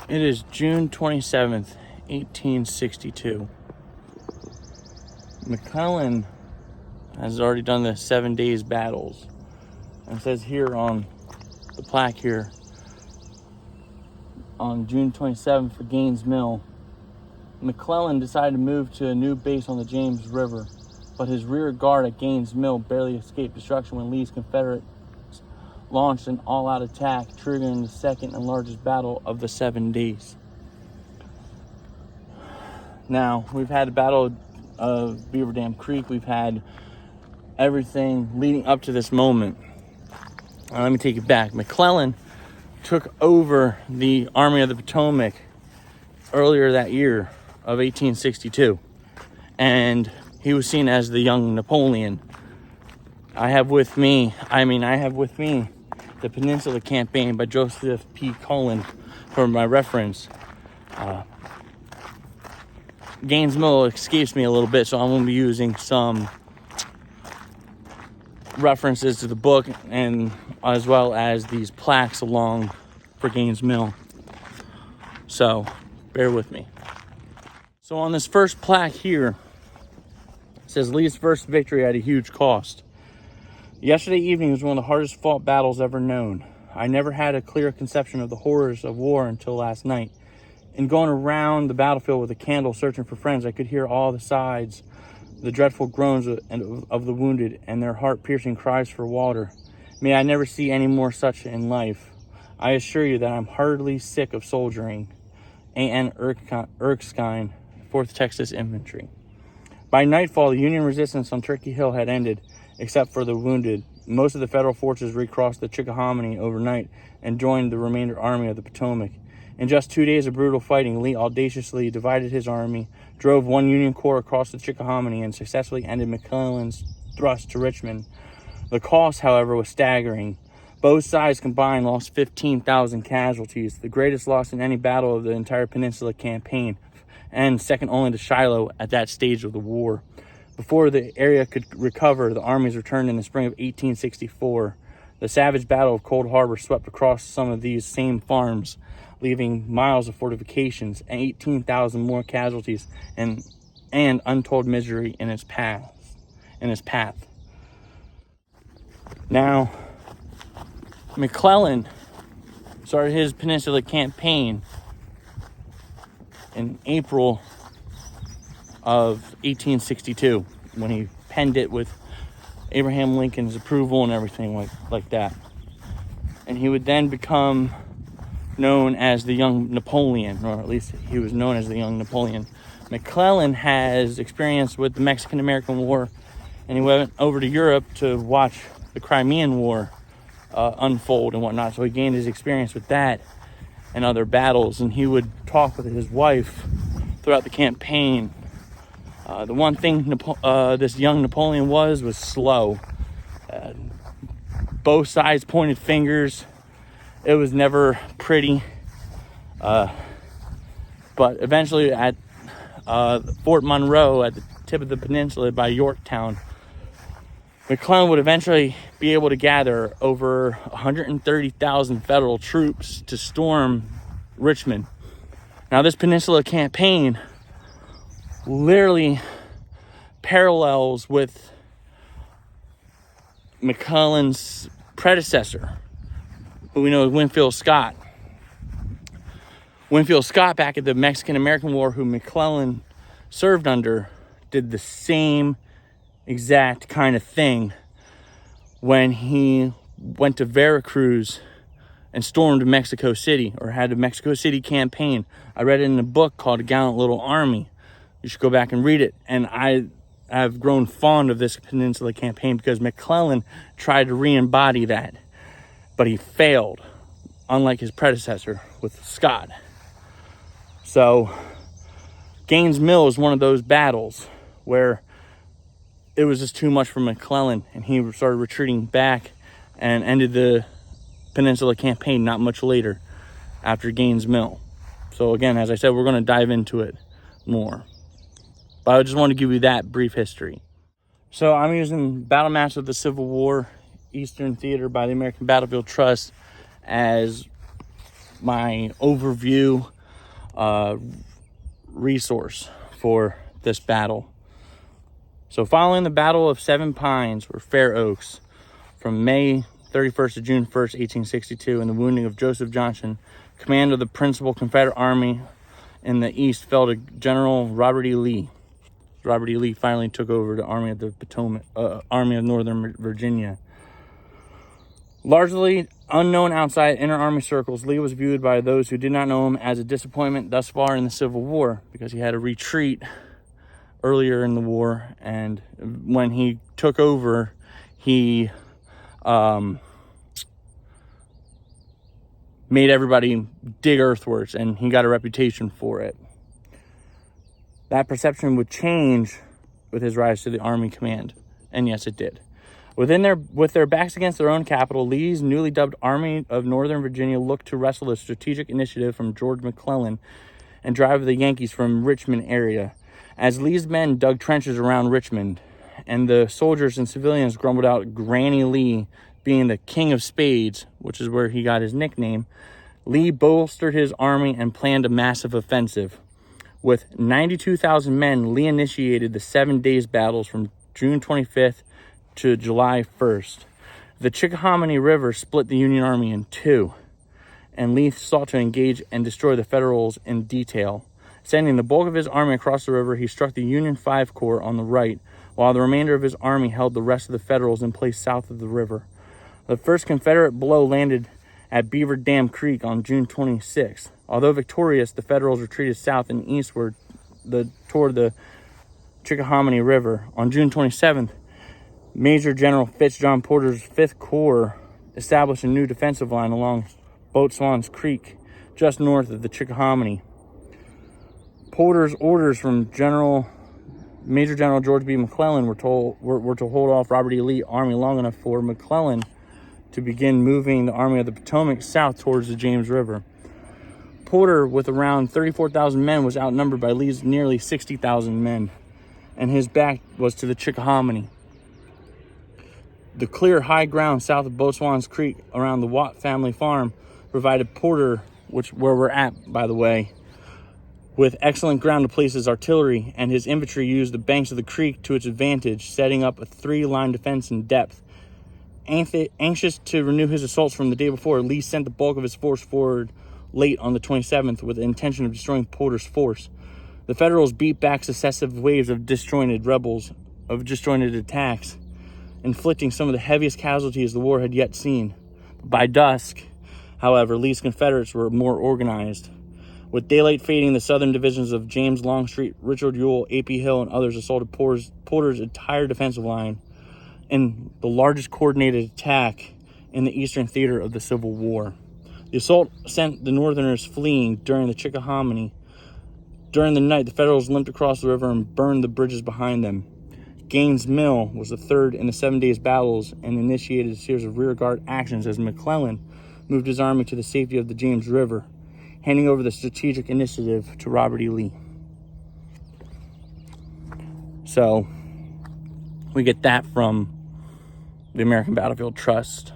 It is June 27th, 1862. McClellan has already done the 7 days battles. And it says here on the plaque here, on June 27th for Gaines Mill, McClellan decided to move to a new base on the James River, but his rear guard at Gaines Mill barely escaped destruction when Lee's Confederates launched an all-out attack, triggering the second and largest battle of the 7 days. Now, we've had the Battle of Beaver Dam Creek. We've had everything leading up to this moment. Let me take it back. McClellan took over the Army of the Potomac earlier that year of 1862, and he was seen as the young Napoleon. I have with me the Peninsula campaign by Joseph P. Cullen for my reference. Gaines Mill escapes me a little bit, so I'm going to be using some references to the book and as well as these plaques along for Gaines Mill. So bear with me. So on this first plaque here, it says Lee's first victory at a huge cost. Yesterday evening was one of the hardest fought battles ever known. I never had a clear conception of the horrors of war until last night. In going around the battlefield with a candle searching for friends, I could hear all the sides, the dreadful groans of the wounded and their heart-piercing cries for water. May I never see any more such in life. I assure you that I'm heartily sick of soldiering. A.N. Erskine, 4th Texas Infantry. By nightfall, the Union resistance on Turkey Hill had ended, except for the wounded. Most of the Federal forces recrossed the Chickahominy overnight and joined the remainder Army of the Potomac. In just 2 days of brutal fighting, Lee audaciously divided his army, drove one Union corps across the Chickahominy, and successfully ended McClellan's thrust to Richmond. The cost, however, was staggering. Both sides combined lost 15,000 casualties, the greatest loss in any battle of the entire Peninsula campaign, and second only to Shiloh at that stage of the war. Before the area could recover, the armies returned in the spring of 1864. The savage Battle of Cold Harbor swept across some of these same farms, leaving miles of fortifications and 18,000 more casualties and untold misery in its path. Now, McClellan started his Peninsula campaign in April of 1862 when he penned it with Abraham Lincoln's approval and everything like that. And he would then become known as the young Napoleon, or at least he was known as the young Napoleon. McClellan has experience with the Mexican-American War, and he went over to Europe to watch the Crimean War unfold and whatnot. So he gained his experience with that and other battles, and he would talk with his wife throughout the campaign. The one thing this young Napoleon was slow. Both sides pointed fingers. It was never pretty. But eventually at Fort Monroe at the tip of the peninsula by Yorktown, McClellan would eventually be able to gather over 130,000 Federal troops to storm Richmond. Now, this Peninsula campaign literally parallels with McClellan's predecessor, who we know as Winfield Scott. Winfield Scott, back at the Mexican-American War, who McClellan served under, did the same exact kind of thing when he went to Veracruz and stormed Mexico City, or had a Mexico City campaign. I read it in a book called A Gallant Little Army. You should go back and read it. And I have grown fond of this Peninsula campaign because McClellan tried to re-embody that, but he failed, unlike his predecessor with Scott. So Gaines Mill is one of those battles where it was just too much for McClellan, and he started retreating back and ended the Peninsula campaign not much later after Gaines Mill. So again, as I said, we're going to dive into it more. But I just want to give you that brief history. So I'm using Battle Maps of the Civil War, Eastern Theater by the American Battlefield Trust as my overview resource for this battle. So following the Battle of Seven Pines, or Fair Oaks, from May 31st to June 1st, 1862, and the wounding of Joseph Johnson, command of the principal Confederate army in the east fell to General Robert E. Lee. Robert E. Lee finally took over the Army of the Potomac, Army of Northern Virginia. Largely unknown outside inner army circles, Lee was viewed by those who did not know him as a disappointment thus far in the Civil War, because he had a retreat earlier in the war, and when he took over, he made everybody dig earthworks, and he got a reputation for it. That perception would change with his rise to the Army command, and yes, it did. With their backs against their own capital, Lee's newly dubbed Army of Northern Virginia looked to wrestle a strategic initiative from George McClellan and drive the Yankees from Richmond area. As Lee's men dug trenches around Richmond, and the soldiers and civilians grumbled out Granny Lee being the King of Spades, which is where he got his nickname, Lee bolstered his army and planned a massive offensive. With 92,000 men, Lee initiated the 7 days battles from June 25th to July 1st. The Chickahominy River split the Union Army in two, and Lee sought to engage and destroy the Federals in detail. Sending the bulk of his army across the river, he struck the Union 5 Corps on the right, while the remainder of his army held the rest of the Federals in place south of the river. The first Confederate blow landed at Beaver Dam Creek on June 26th. Although victorious, the Federals retreated south and eastward toward the Chickahominy River. On June 27th, Major General John Porter's 5th Corps established a new defensive line along Boatswain's Creek, just north of the Chickahominy. Porter's orders from Major General George B. McClellan were to hold off Robert E. Lee army long enough for McClellan to begin moving the Army of the Potomac south towards the James River. Porter, with around 34,000 men, was outnumbered by Lee's nearly 60,000 men, and his back was to the Chickahominy. The clear high ground south of Boatswain's Creek around the Watt family farm provided Porter, where we're at, by the way, with excellent ground to place his artillery, and his infantry used the banks of the creek to its advantage, setting up a 3-line defense in depth. Anxious to renew his assaults from the day before, Lee sent the bulk of his force forward late on the 27th with the intention of destroying Porter's force. The Federals beat back successive waves of disjointed attacks, inflicting some of the heaviest casualties the war had yet seen. By dusk, however, Lee's Confederates were more organized. With daylight fading, the southern divisions of James Longstreet, Richard Ewell, A.P. Hill, and others assaulted Porter's entire defensive line in the largest coordinated attack in the eastern theater of the Civil War. The assault sent the Northerners fleeing during the Chickahominy. During the night, the Federals limped across the river and burned the bridges behind them. Gaines' Mill was the third in the 7 days battles and initiated a series of rearguard actions as McClellan moved his army to the safety of the James River, handing over the strategic initiative to Robert E. Lee. So, we get that from the American Battlefield Trust.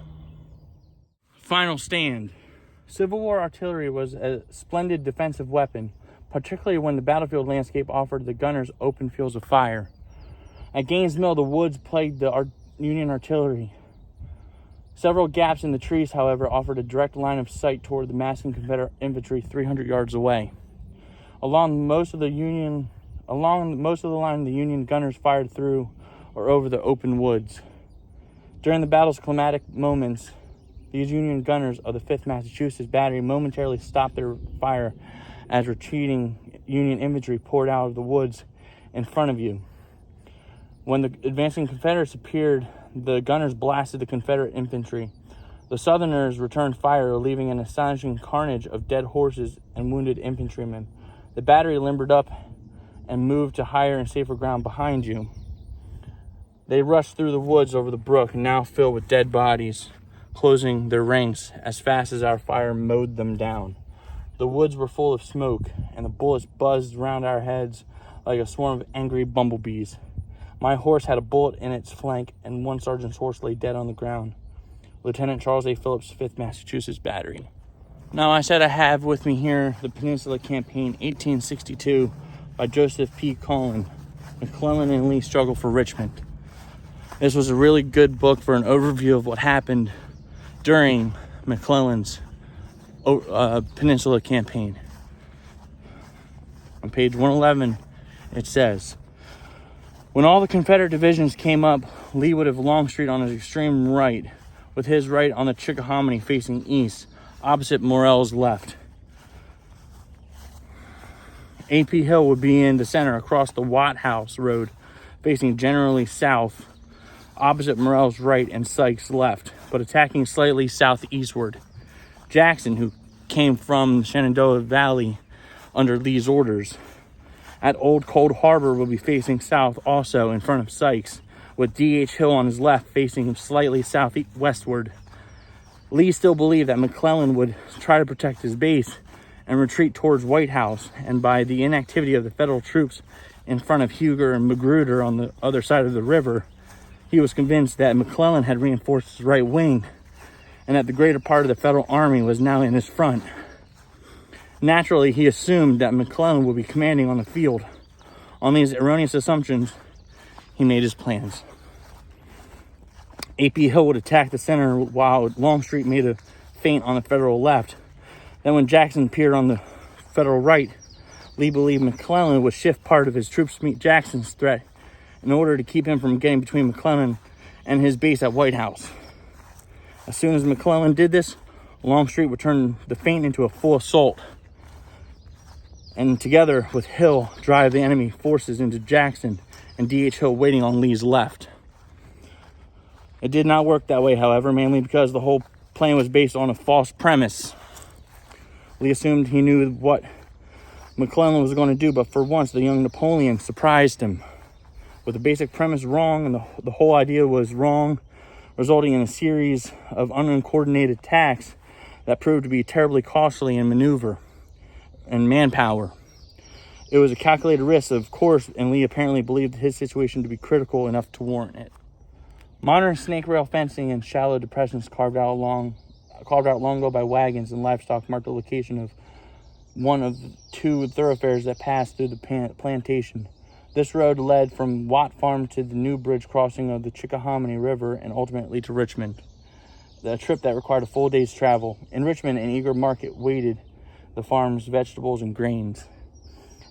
Final stand. Civil War artillery was a splendid defensive weapon, particularly when the battlefield landscape offered the gunners open fields of fire. At Gaines' Mill, the woods plagued the Union artillery. Several gaps in the trees, however, offered a direct line of sight toward the massing Confederate infantry 300 yards away. Along most of the line, the Union gunners fired through or over the open woods. During the battle's climatic moments, these Union gunners of the 5th Massachusetts Battery momentarily stopped their fire as retreating Union infantry poured out of the woods in front of you. When the advancing Confederates appeared, the gunners blasted the Confederate infantry. The Southerners returned fire, leaving an astonishing carnage of dead horses and wounded infantrymen. The battery limbered up and moved to higher and safer ground behind you. They rushed through the woods over the brook, now filled with dead bodies, closing their ranks as fast as our fire mowed them down. The woods were full of smoke, and the bullets buzzed round our heads like a swarm of angry bumblebees. My horse had a bullet in its flank, and one sergeant's horse lay dead on the ground. Lieutenant Charles A. Phillips, 5th Massachusetts Battery. Now, I said I have with me here the Peninsula Campaign 1862 by Joseph P. Cullen. McClellan and Lee Struggle for Richmond. This was a really good book for an overview of what happened during McClellan's Peninsula Campaign. On page 111, it says, when all the Confederate divisions came up, Lee would have Longstreet on his extreme right, with his right on the Chickahominy facing east, opposite Morrell's left. A.P. Hill would be in the center across the Watt House Road, facing generally south, opposite Morrell's right and Sykes' left, but attacking slightly southeastward. Jackson, who came from the Shenandoah Valley under Lee's orders, at Old Cold Harbor, would be facing south also in front of Sykes, with D.H. Hill on his left facing slightly southwestward. Lee still believed that McClellan would try to protect his base and retreat towards White House, and by the inactivity of the Federal troops in front of Huger and Magruder on the other side of the river, he was convinced that McClellan had reinforced his right wing and that the greater part of the Federal army was now in his front. Naturally, he assumed that McClellan would be commanding on the field. On these erroneous assumptions, he made his plans. A.P. Hill would attack the center while Longstreet made a feint on the Federal left. Then when Jackson appeared on the Federal right, Lee believed McClellan would shift part of his troops to meet Jackson's threat in order to keep him from getting between McClellan and his base at White House. As soon as McClellan did this, Longstreet would turn the feint into a full assault, and together with Hill, drive the enemy forces into Jackson and D.H. Hill waiting on Lee's left. It did not work that way, however, mainly because the whole plan was based on a false premise. Lee assumed he knew what McClellan was going to do, but for once the young Napoleon surprised him with the basic premise wrong, and the whole idea was wrong, resulting in a series of uncoordinated attacks that proved to be terribly costly in maneuver and manpower. It was a calculated risk, of course, and Lee apparently believed his situation to be critical enough to warrant it. Modern snake rail fencing and shallow depressions carved out long ago by wagons and livestock marked the location of one of the two thoroughfares that passed through the plantation. This road led from Watt Farm to the new bridge crossing of the Chickahominy River and ultimately to Richmond, a trip that required a full day's travel. In Richmond, an eager market waited the farm's vegetables and grains.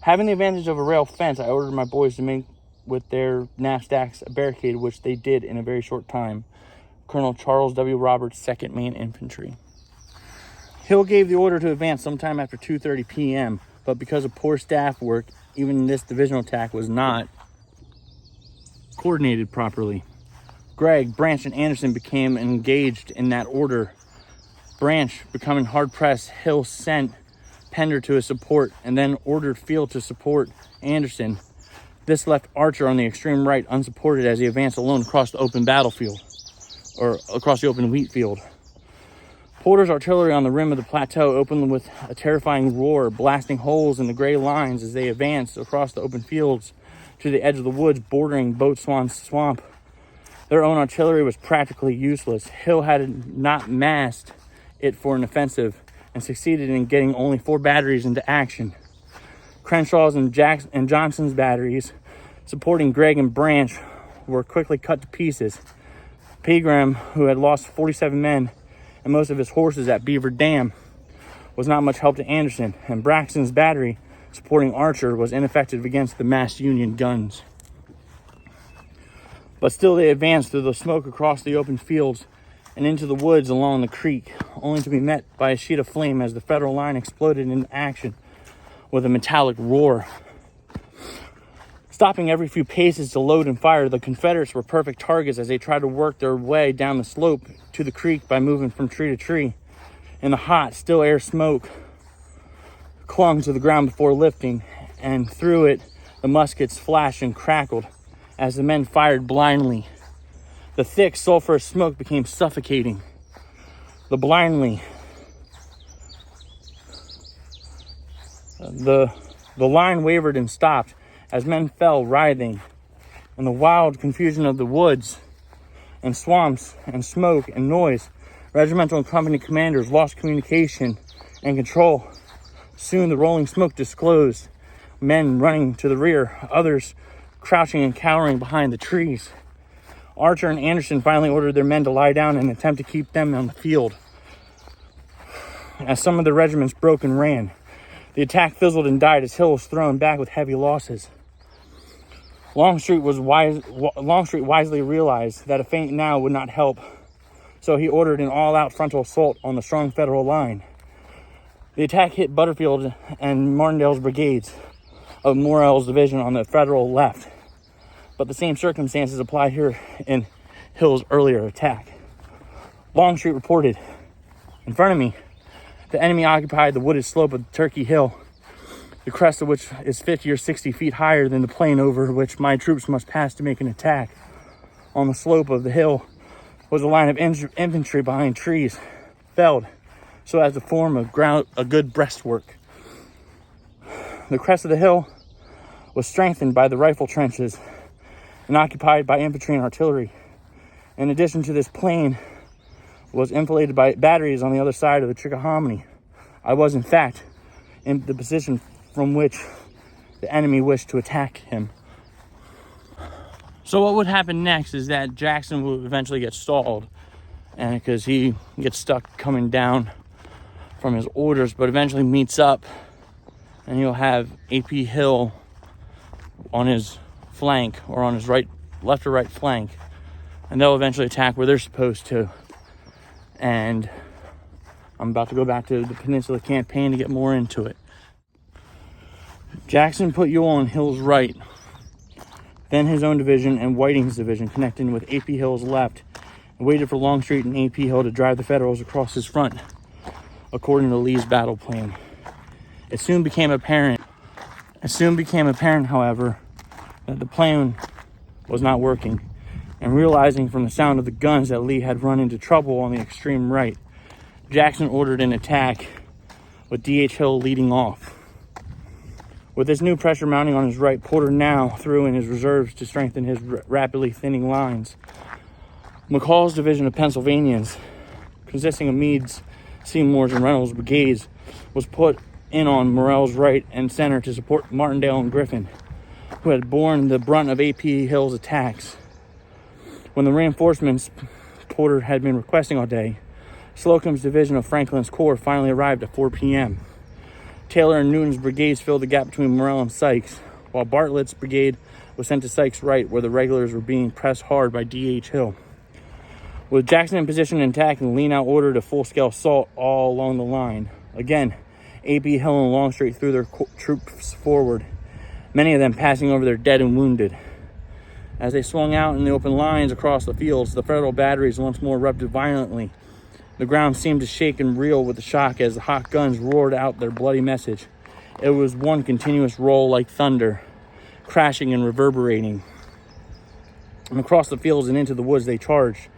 Having the advantage of a rail fence, I ordered my boys to make with their knapsacks a barricade, which they did in a very short time. Colonel Charles W. Roberts, 2nd Maine Infantry. Hill gave the order to advance sometime after 2:30 p.m., but because of poor staff work, even this divisional attack was not coordinated properly. Gregg, Branch, and Anderson became engaged in that order. Branch, becoming hard-pressed, Hill sent Pender to his support and then ordered Field to support Anderson. This left Archer on the extreme right unsupported as he advanced alone across the open battlefield, or across the open wheat field. Porter's artillery on the rim of the plateau opened with a terrifying roar, blasting holes in the gray lines as they advanced across the open fields to the edge of the woods bordering Boat Swan Swamp. Their own artillery was practically useless. Hill had not massed it for an offensive and succeeded in getting only 4 batteries into action. Crenshaw's and Johnson's batteries, supporting Gregg and Branch, were quickly cut to pieces. Pegram, who had lost 47 men and most of his horses at Beaver Dam, was not much help to Anderson, and Braxton's battery, supporting Archer, was ineffective against the massed Union guns. But still they advanced through the smoke across the open fields and into the woods along the creek, only to be met by a sheet of flame as the Federal line exploded into action with a metallic roar. Stopping every few paces to load and fire, the Confederates were perfect targets as they tried to work their way down the slope to the creek by moving from tree to tree. In the hot, still air, smoke clung to the ground before lifting, and through it the muskets flashed and crackled as the men fired blindly. The thick, sulfurous smoke became suffocating. The line wavered and stopped as men fell writhing. In the wild confusion of the woods and swamps and smoke and noise, regimental and company commanders lost communication and control. Soon the rolling smoke disclosed men running to the rear, others crouching and cowering behind the trees. Archer and Anderson finally ordered their men to lie down and attempt to keep them on the field, as some of the regiments broke and ran. The attack fizzled and died as Hill was thrown back with heavy losses. Longstreet wisely realized that a feint now would not help, so he ordered an all-out frontal assault on the strong Federal line. The attack hit Butterfield and Martindale's brigades of Morrell's division on the Federal left, but the same circumstances apply here in Hill's earlier attack. Longstreet reported, "In front of me, the enemy occupied the wooded slope of Turkey Hill, the crest of which is 50 or 60 feet higher than the plain over which my troops must pass to make an attack. On the slope of the hill was a line of infantry behind trees, felled so as to form a good breastwork. The crest of the hill was strengthened by the rifle trenches and occupied by infantry and artillery. In addition to this plain was enfiladed by batteries on the other side of the Chickahominy. I was, in fact, in the position from which the enemy wished to attack him." So what would happen next is that Jackson would eventually get stalled, and because he gets stuck coming down from his orders, but eventually meets up, and he'll have AP Hill on his flank, or on his left or right flank, and they'll eventually attack where they're supposed to. And I'm about to go back to the Peninsula campaign to get more into it. Jackson put Ewell on Hill's right, then his own division and Whiting's division, connecting with AP Hill's left, and waited for Longstreet and AP Hill to drive the Federals across his front, according to Lee's battle plan. It soon became apparent, however, that the plan was not working, and realizing from the sound of the guns that Lee had run into trouble on the extreme right, Jackson ordered an attack, with D.H. Hill leading off. With this new pressure mounting on his right, Porter now threw in his reserves to strengthen his rapidly thinning lines. McCall's division of Pennsylvanians, consisting of Meade's, Seymour's, and Reynolds' brigades, was put in on Morrell's right and center to support Martindale and Griffin, who had borne the brunt of AP Hill's attacks. When the reinforcements Porter had been requesting all day, Slocum's division of Franklin's Corps finally arrived at 4 p.m. Taylor and Newton's brigades filled the gap between Morrell and Sykes, while Bartlett's brigade was sent to Sykes' right, where the regulars were being pressed hard by D.H. Hill. With Jackson in position and attacking, Lee now ordered a full-scale assault all along the line. Again, A.P. Hill and Longstreet threw their troops forward, many of them passing over their dead and wounded. As they swung out in the open lines across the fields, the Federal batteries once more erupted violently. The ground seemed to shake and reel with the shock as the hot guns roared out their bloody message. It was one continuous roll like thunder, crashing and reverberating. And across the fields and into the woods they charged,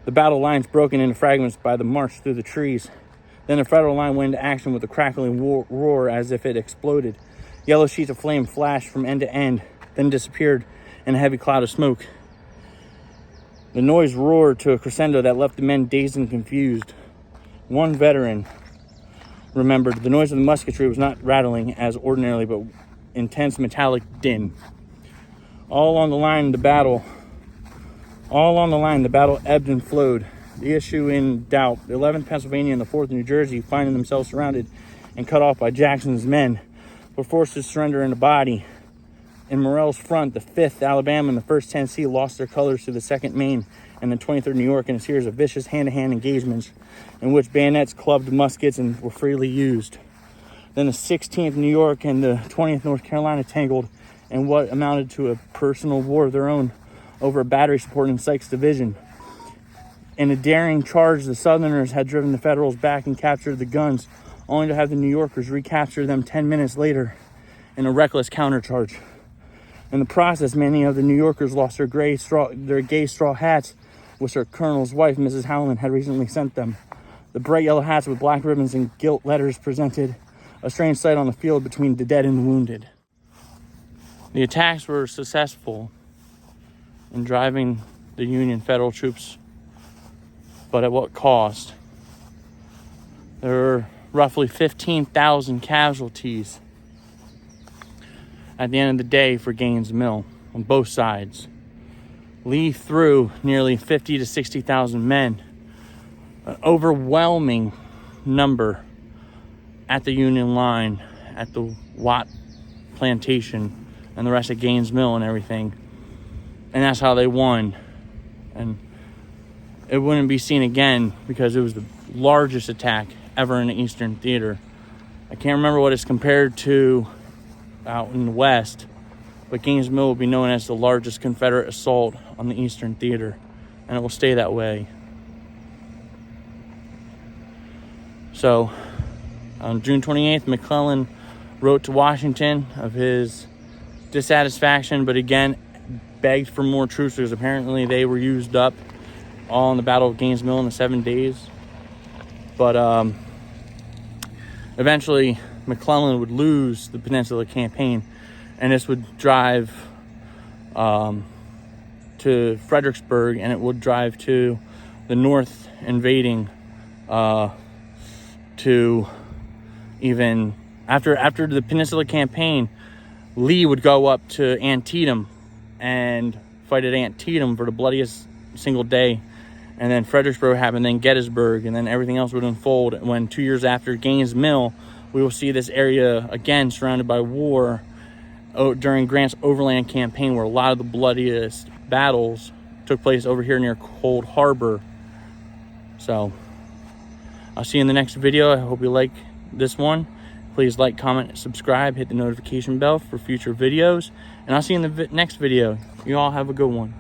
the battle lines broken into fragments by the march through the trees. Then the Federal line went into action with a crackling roar as if it exploded. Yellow sheets of flame flashed from end to end, then disappeared in a heavy cloud of smoke. The noise roared to a crescendo that left the men dazed and confused. One veteran remembered the noise of the musketry was not rattling as ordinarily, but intense metallic din. All along the line, the battle ebbed and flowed. The issue in doubt, the 11th Pennsylvania and the 4th New Jersey, finding themselves surrounded and cut off by Jackson's men, were forced to surrender in a body. In Morrell's front, the 5th Alabama and the 1st Tennessee lost their colors to the 2nd Maine and the 23rd New York in a series of vicious hand-to-hand engagements in which bayonets, clubbed muskets, and were freely used. Then the 16th New York and the 20th North Carolina tangled in what amounted to a personal war of their own over a battery support in Sykes' division. In a daring charge, the Southerners had driven the Federals back and captured the guns, only to have the New Yorkers recapture them 10 minutes later in a reckless countercharge. In the process, many of the New Yorkers lost their gay straw hats, which their colonel's wife, Mrs. Howland, had recently sent them. The bright yellow hats with black ribbons and gilt letters presented a strange sight on the field between the dead and the wounded. The attacks were successful in driving the Union Federal troops, but at what cost? There were roughly 15,000 casualties at the end of the day for Gaines' Mill on both sides. Lee threw nearly 50 to 60,000 men, an overwhelming number at the Union line, at the Watt plantation, and the rest of Gaines' Mill and everything. And that's how they won. And it wouldn't be seen again because it was the largest attack ever in the Eastern Theater. I can't remember what it's compared to out in the West, but Gaines' Mill will be known as the largest Confederate assault on the Eastern Theater, and it will stay that way. So, on June 28th, McClellan wrote to Washington of his dissatisfaction, but again begged for more troops because apparently they were used up all in the Battle of Gaines' Mill in the 7 days. But eventually McClellan would lose the Peninsula campaign, and this would drive to Fredericksburg, and it would drive to the North invading to even after the Peninsula campaign. Lee would go up to Antietam and fight at Antietam for the bloodiest single day, and then Fredericksburg happened, then Gettysburg, and then everything else would unfold. When 2 years after Gaines' Mill, we will see this area again surrounded by war during Grant's Overland campaign, where a lot of the bloodiest battles took place over here near Cold Harbor. So I'll see you in the next video. I hope you like this one. Please like, comment, subscribe, hit the notification bell for future videos, and I'll see you in the next video. You all have a good one.